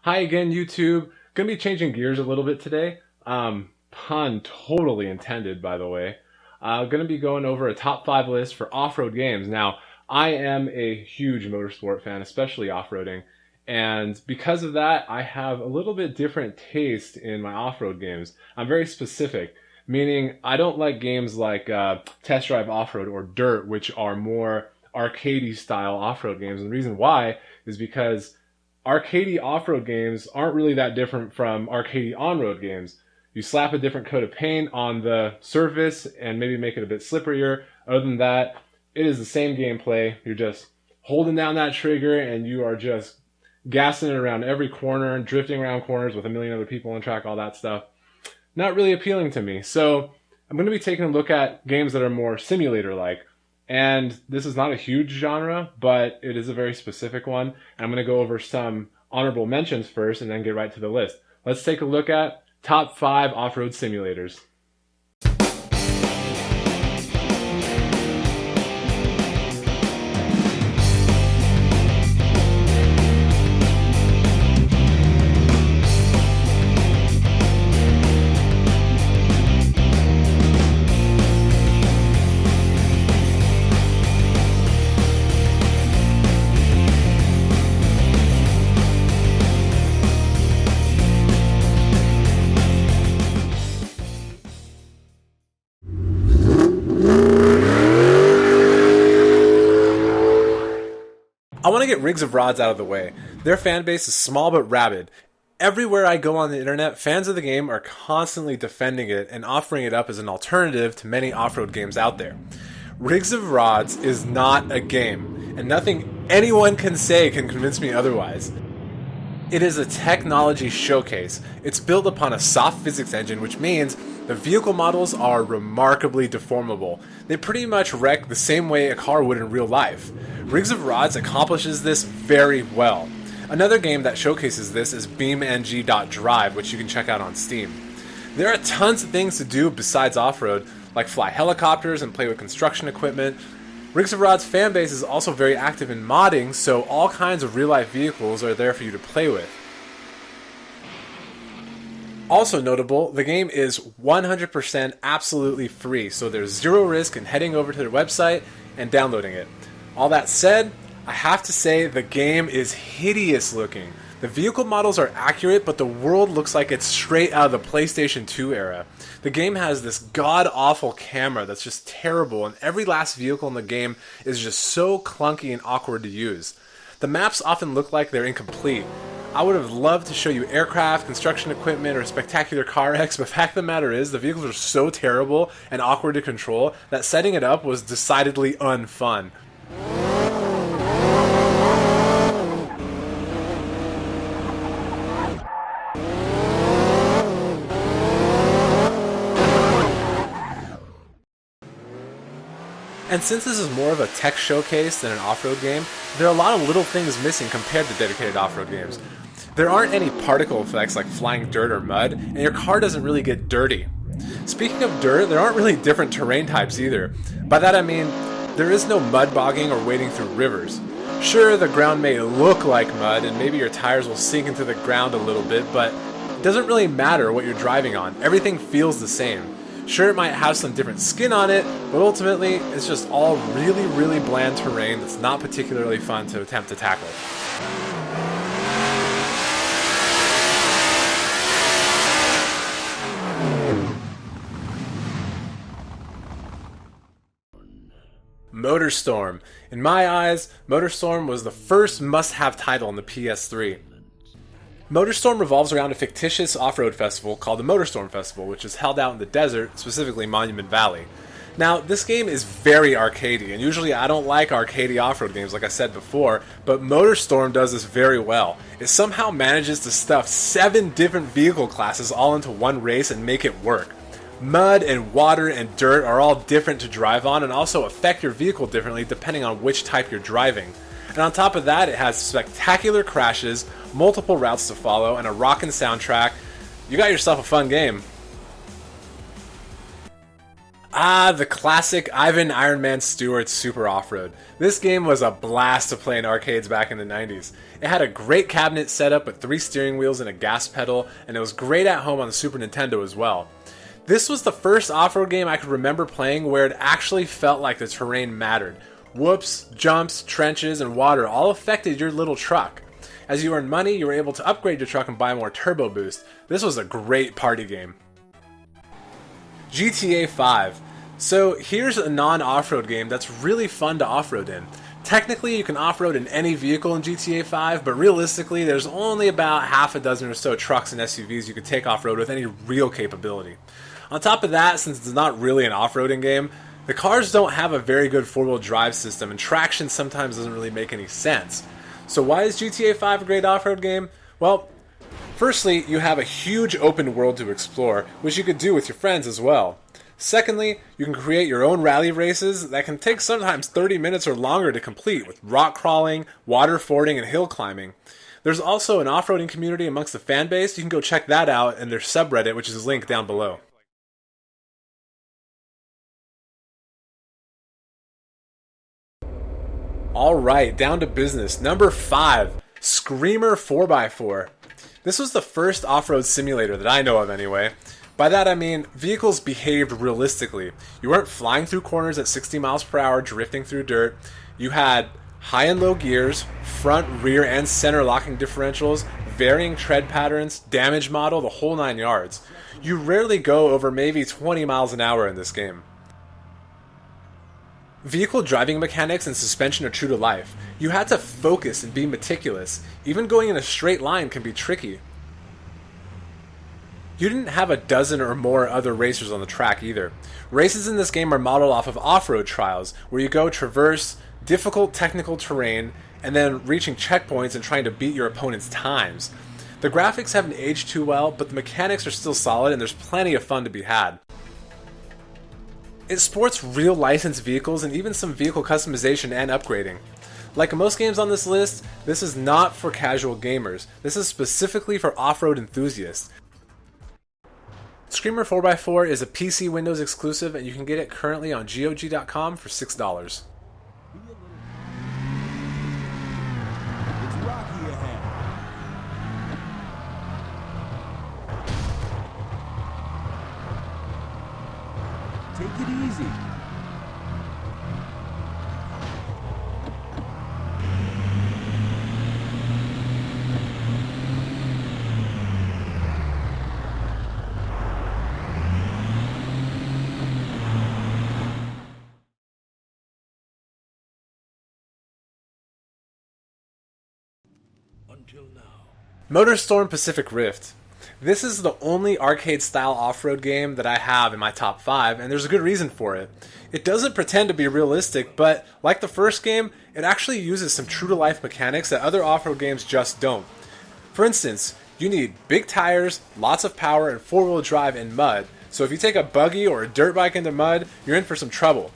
Hi again, YouTube. Gonna be changing gears a little bit today. Pun totally intended, by the way. Gonna be going over a top 5 list for off-road games. Now, I am a huge motorsport fan, especially off-roading, and because of that, I have a little bit different taste in my off-road games. I'm very specific, meaning I don't like games like Test Drive Off-Road or Dirt, which are more arcadey style off-road games. And the reason why is because arcadey off-road games aren't really that different from arcadey on-road games. You slap a different coat of paint on the surface and maybe make it a bit slipperier. Other than that, it is the same gameplay. You're just holding down that trigger and you are just gassing it around every corner, drifting around corners with a million other people on track, all that stuff. Not really appealing to me. So I'm going to be taking a look at games that are more simulator-like. And this is not a huge genre, but it is a very specific one. And I'm going to go over some honorable mentions first and then get right to the list. Let's take a look at top 5 off-road simulators. I want to get Rigs of Rods out of the way. Their fan base is small but rabid. Everywhere I go on the internet, fans of the game are constantly defending it and offering it up as an alternative to many off-road games out there. Rigs of Rods is not a game, and nothing anyone can say can convince me otherwise. It is a technology showcase. It's built upon a soft physics engine, which means the vehicle models are remarkably deformable. They pretty much wreck the same way a car would in real life. Rigs of Rods accomplishes this very well. Another game that showcases this is BeamNG.Drive, which you can check out on Steam. There are tons of things to do besides off-road, like fly helicopters and play with construction equipment. Rigs of Rod's fanbase is also very active in modding, so all kinds of real-life vehicles are there for you to play with. Also notable, the game is 100% absolutely free, so there's zero risk in heading over to their website and downloading it. All that said, I have to say the game is hideous looking. The vehicle models are accurate, but the world looks like it's straight out of the PlayStation 2 era. The game has this god-awful camera that's just terrible, and every last vehicle in the game is just so clunky and awkward to use. The maps often look like they're incomplete. I would have loved to show you aircraft, construction equipment, or spectacular car wrecks, but the fact of the matter is the vehicles are so terrible and awkward to control that setting it up was decidedly unfun. And since this is more of a tech showcase than an off-road game, there are a lot of little things missing compared to dedicated off-road games. There aren't any particle effects like flying dirt or mud, and your car doesn't really get dirty. Speaking of dirt, there aren't really different terrain types either. By that I mean, there is no mud bogging or wading through rivers. Sure, the ground may look like mud, and maybe your tires will sink into the ground a little bit, but it doesn't really matter what you're driving on. Everything feels the same. Sure, it might have some different skin on it, but ultimately, it's just all really, really bland terrain that's not particularly fun to attempt to tackle. Motorstorm. In my eyes, Motorstorm was the first must-have title on the PS3. Motorstorm revolves around a fictitious off-road festival called the Motorstorm Festival, which is held out in the desert, specifically Monument Valley. Now, this game is very arcadey, and usually I don't like arcadey off-road games like I said before, but Motorstorm does this very well. It somehow manages to stuff 7 different vehicle classes all into one race and make it work. Mud and water and dirt are all different to drive on and also affect your vehicle differently depending on which type you're driving. And on top of that, it has spectacular crashes, multiple routes to follow, and a rockin' soundtrack. You got yourself a fun game. Ah, the classic Ivan Iron Man Stewart Super Off-Road. This game was a blast to play in arcades back in the 90s. It had a great cabinet setup with 3 steering wheels and a gas pedal, and it was great at home on the Super Nintendo as well. This was the first off-road game I could remember playing where it actually felt like the terrain mattered. Whoops, jumps, trenches, and water all affected your little truck. As you earned money, you were able to upgrade your truck and buy more turbo boost. This was a great party game. GTA 5. So here's a non-off-road game that's really fun to off-road in. Technically, you can off-road in any vehicle in GTA 5, but realistically, there's only about half a dozen or so trucks and SUVs you could take off-road with any real capability. On top of that, since it's not really an off-roading game, the cars don't have a very good four-wheel drive system, and traction sometimes doesn't really make any sense. So why is GTA 5 a great off-road game? Well, firstly, you have a huge open world to explore, which you could do with your friends as well. Secondly, you can create your own rally races that can take sometimes 30 minutes or longer to complete with rock crawling, water fording, and hill climbing. There's also an off-roading community amongst the fan base. You can go check that out in their subreddit, which is linked down below. Alright, down to business. Number 5, Screamer 4x4. This was the first off-road simulator that I know of anyway. By that I mean, vehicles behaved realistically. You weren't flying through corners at 60 miles per hour, drifting through dirt. You had high and low gears, front, rear, and center locking differentials, varying tread patterns, damage model, the whole 9 yards. You rarely go over maybe 20 miles an hour in this game. Vehicle driving mechanics and suspension are true to life. You had to focus and be meticulous. Even going in a straight line can be tricky. You didn't have a dozen or more other racers on the track either. Races in this game are modeled off of off-road trials, where you go traverse difficult technical terrain and then reaching checkpoints and trying to beat your opponent's times. The graphics haven't aged too well, but the mechanics are still solid and there's plenty of fun to be had. It sports real licensed vehicles and even some vehicle customization and upgrading. Like most games on this list, this is not for casual gamers. This is specifically for off-road enthusiasts. Screamer 4x4 is a PC Windows exclusive and you can get it currently on GOG.com for $6. It's rocky ahead. Take it easy. Until now. Motorstorm Pacific Rift. This is the only arcade-style off-road game that I have in my top 5, and there's a good reason for it. It doesn't pretend to be realistic, but like the first game, it actually uses some true-to-life mechanics that other off-road games just don't. For instance, you need big tires, lots of power, and four-wheel drive in mud, so if you take a buggy or a dirt bike into mud, you're in for some trouble.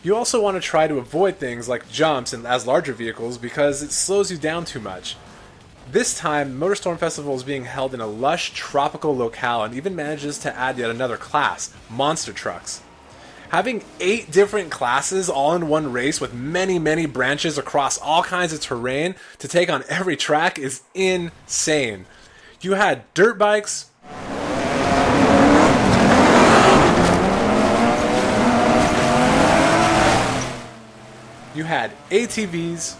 You also want to try to avoid things like jumps and as larger vehicles because it slows you down too much. This time, Motorstorm Festival is being held in a lush tropical locale and even manages to add yet another class, monster trucks. Having 8 different classes all in one race with many branches across all kinds of terrain to take on every track is insane. You had dirt bikes, you had ATVs,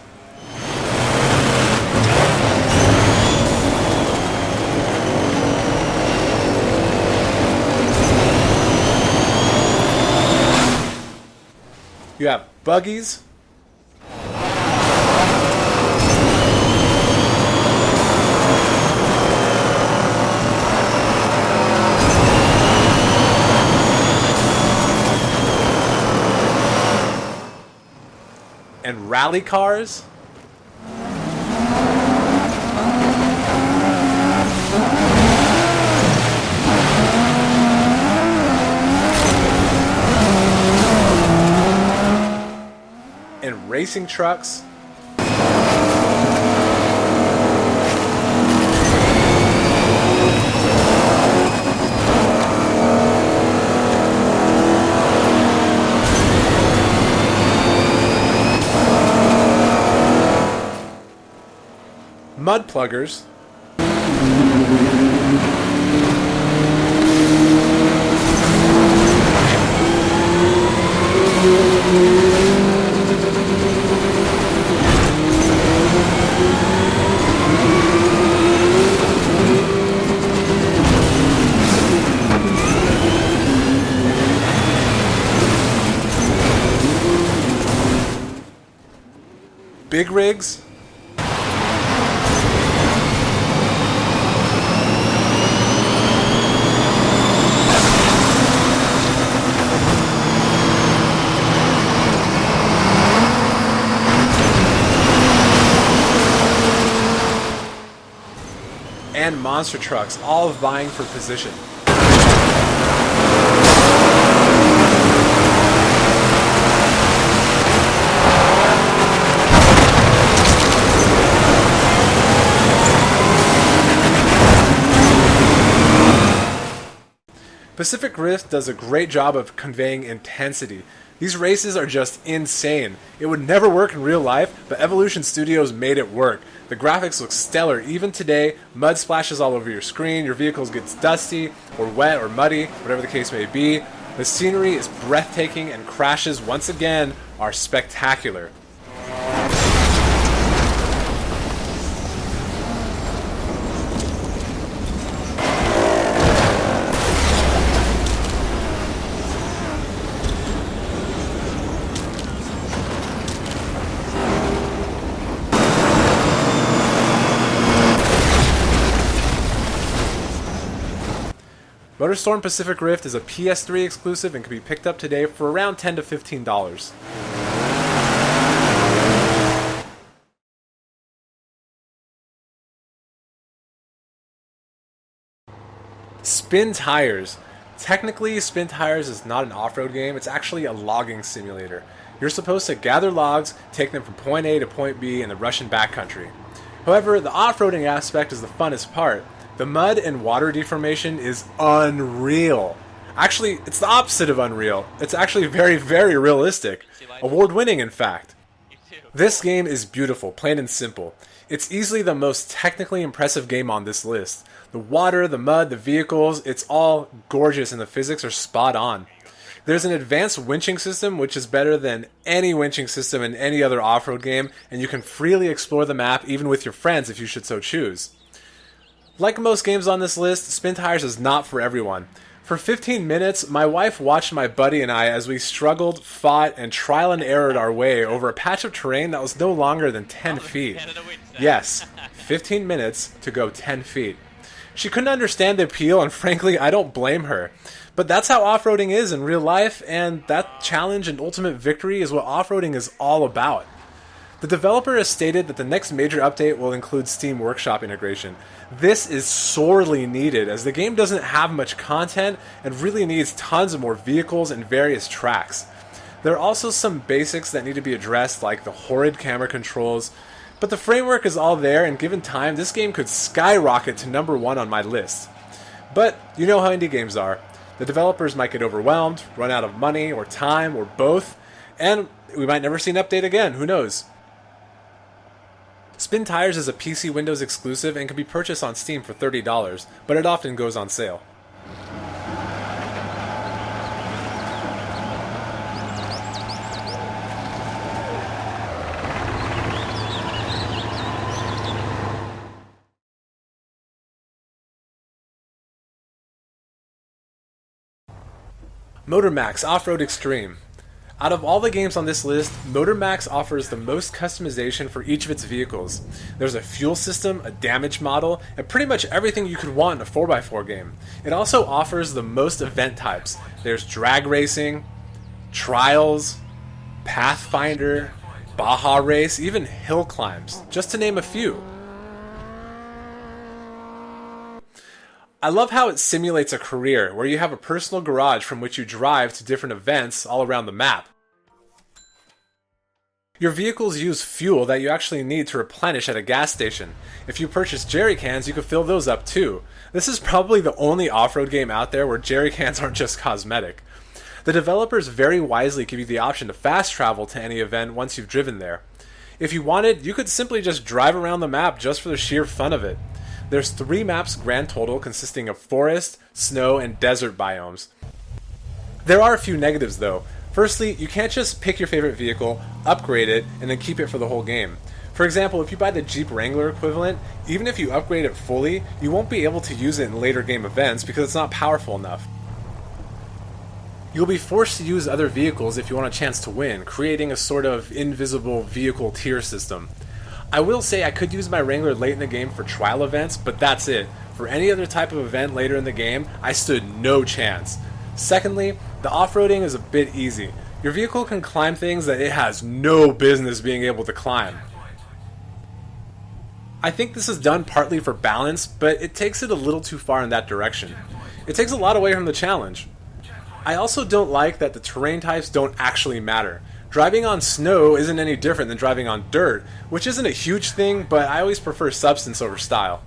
you have buggies, and rally cars. And racing trucks. mud pluggers. Big rigs. And monster trucks, all vying for position. Pacific Rift does a great job of conveying intensity. These races are just insane. It would never work in real life, but Evolution Studios made it work. The graphics look stellar even today. Mud splashes all over your screen, your vehicle gets dusty or wet or muddy, whatever the case may be. The scenery is breathtaking and crashes once again are spectacular. Motorstorm Pacific Rift is a PS3 exclusive and can be picked up today for around $10 to $15. Spintires. Technically, Spintires is not an off-road game, it's actually a logging simulator. You're supposed to gather logs, take them from point A to point B in the Russian backcountry. However, the off-roading aspect is the funnest part. The mud and water deformation is unreal. Actually, it's the opposite of unreal. It's actually very, very realistic. Award-winning, in fact. This game is beautiful, plain and simple. It's easily the most technically impressive game on this list. The water, the mud, the vehicles, it's all gorgeous and the physics are spot on. There's an advanced winching system which is better than any winching system in any other off-road game, and you can freely explore the map even with your friends if you should so choose. Like most games on this list, Spintires is not for everyone. For 15 minutes, my wife watched my buddy and I as we struggled, fought, and trial and errored our way over a patch of terrain that was no longer than 10 feet. Yes, 15 minutes to go 10 feet. She couldn't understand the appeal, and frankly, I don't blame her. But that's how off-roading is in real life, and that challenge and ultimate victory is what off-roading is all about. The developer has stated that the next major update will include Steam Workshop integration. This is sorely needed as the game doesn't have much content and really needs tons of more vehicles and various tracks. There are also some basics that need to be addressed, like the horrid camera controls, but the framework is all there, and given time, this game could skyrocket to number 1 on my list. But you know how indie games are. The developers might get overwhelmed, run out of money or time or both, and we might never see an update again, who knows. Spintires is a PC Windows exclusive and can be purchased on Steam for $30, but it often goes on sale. MotorMax Off-Road Extreme. Out of all the games on this list, MotorMax offers the most customization for each of its vehicles. There's a fuel system, a damage model, and pretty much everything you could want in a 4x4 game. It also offers the most event types. There's drag racing, trials, Pathfinder, Baja Race, even hill climbs, just to name a few. I love how it simulates a career, where you have a personal garage from which you drive to different events all around the map. Your vehicles use fuel that you actually need to replenish at a gas station. If you purchase jerry cans, you can fill those up too. This is probably the only off-road game out there where jerry cans aren't just cosmetic. The developers very wisely give you the option to fast travel to any event once you've driven there. If you wanted, you could simply just drive around the map just for the sheer fun of it. There's 3 maps grand total consisting of forest, snow, and desert biomes. There are a few negatives though. Firstly, you can't just pick your favorite vehicle, upgrade it, and then keep it for the whole game. For example, if you buy the Jeep Wrangler equivalent, even if you upgrade it fully, you won't be able to use it in later game events because it's not powerful enough. You'll be forced to use other vehicles if you want a chance to win, creating a sort of invisible vehicle tier system. I will say I could use my Wrangler late in the game for trial events, but that's it. For any other type of event later in the game, I stood no chance. Secondly, the off-roading is a bit easy. Your vehicle can climb things that it has no business being able to climb. I think this is done partly for balance, but it takes it a little too far in that direction. It takes a lot away from the challenge. I also don't like that the terrain types don't actually matter. Driving on snow isn't any different than driving on dirt, which isn't a huge thing, but I always prefer substance over style.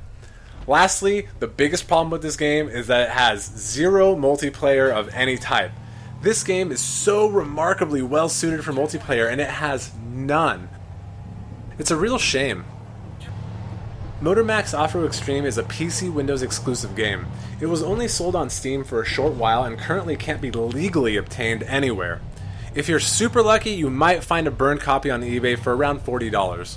Lastly, the biggest problem with this game is that it has 0 multiplayer of any type. This game is so remarkably well suited for multiplayer and it has none. It's a real shame. MotorMax Off-Road Extreme is a PC Windows exclusive game. It was only sold on Steam for a short while and currently can't be legally obtained anywhere. If you're super lucky, you might find a burned copy on eBay for around $40.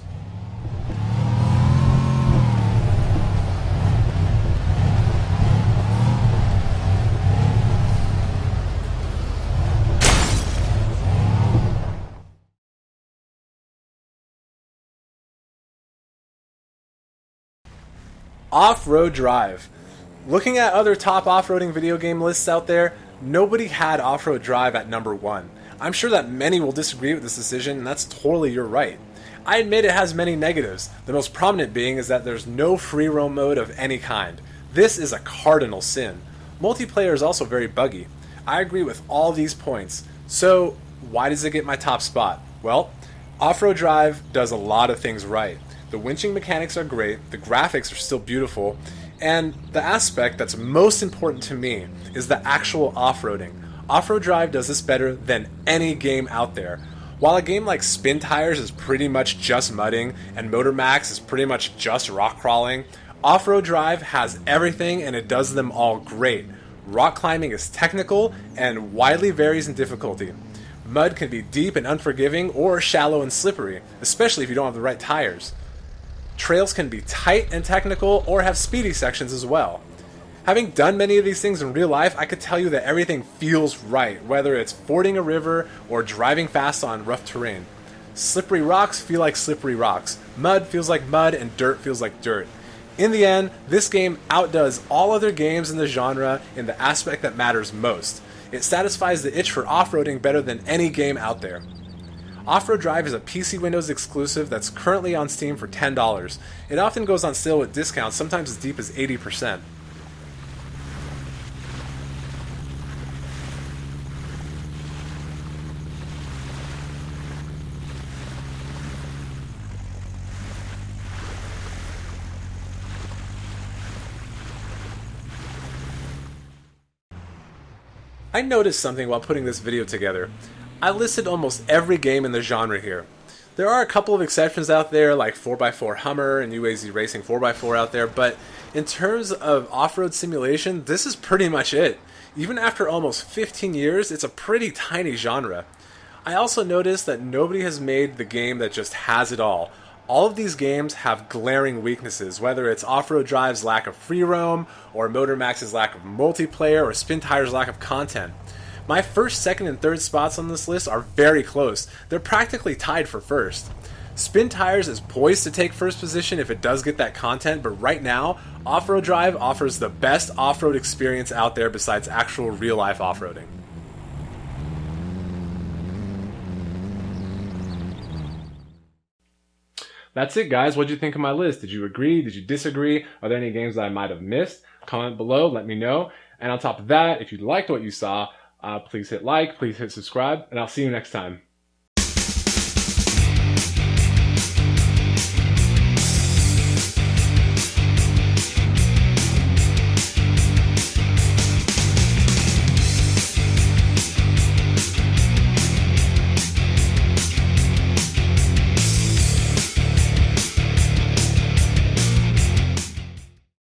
OffRoad Drive. Looking at other top off-roading video game lists out there, nobody had OffRoad Drive at number 1. I'm sure that many will disagree with this decision, and that's totally your right. I admit it has many negatives, the most prominent being is that there's no free roam mode of any kind. This is a cardinal sin. Multiplayer is also very buggy. I agree with all these points. So, why does it get my top spot? Well, OffRoad Drive does a lot of things right. The winching mechanics are great, the graphics are still beautiful, and the aspect that's most important to me is the actual off-roading. OffRoad Drive does this better than any game out there. While a game like Spintires is pretty much just mudding, and MotorMax is pretty much just rock crawling, OffRoad Drive has everything and it does them all great. Rock climbing is technical and widely varies in difficulty. Mud can be deep and unforgiving or shallow and slippery, especially if you don't have the right tires. Trails can be tight and technical or have speedy sections as well. Having done many of these things in real life, I could tell you that everything feels right, whether it's fording a river or driving fast on rough terrain. Slippery rocks feel like slippery rocks, mud feels like mud, and dirt feels like dirt. In the end, this game outdoes all other games in the genre in the aspect that matters most. It satisfies the itch for off-roading better than any game out there. OffRoad Drive is a PC Windows exclusive that's currently on Steam for $10. It often goes on sale with discounts, sometimes as deep as 80%. I noticed something while putting this video together. I listed almost every game in the genre here. There are a couple of exceptions out there like 4x4 Hummer and UAZ Racing 4x4 out there, but in terms of off-road simulation, this is pretty much it. Even after almost 15 years, it's a pretty tiny genre. I also noticed that nobody has made the game that just has it all. All of these games have glaring weaknesses, whether it's OffRoad Drive's lack of free roam, or MotorMax's lack of multiplayer, or Spintires' lack of content. My first, second, and third spots on this list are very close. They're practically tied for first. Spintires is poised to take first position if it does get that content, but right now, OffRoad Drive offers the best off-road experience out there besides actual real-life off-roading. That's it, guys. What'd you think of my list? Did you agree? Did you disagree? Are there any games that I might have missed? Comment below, let me know. And on top of that, if you liked what you saw, please hit like, please hit subscribe, and I'll see you next time.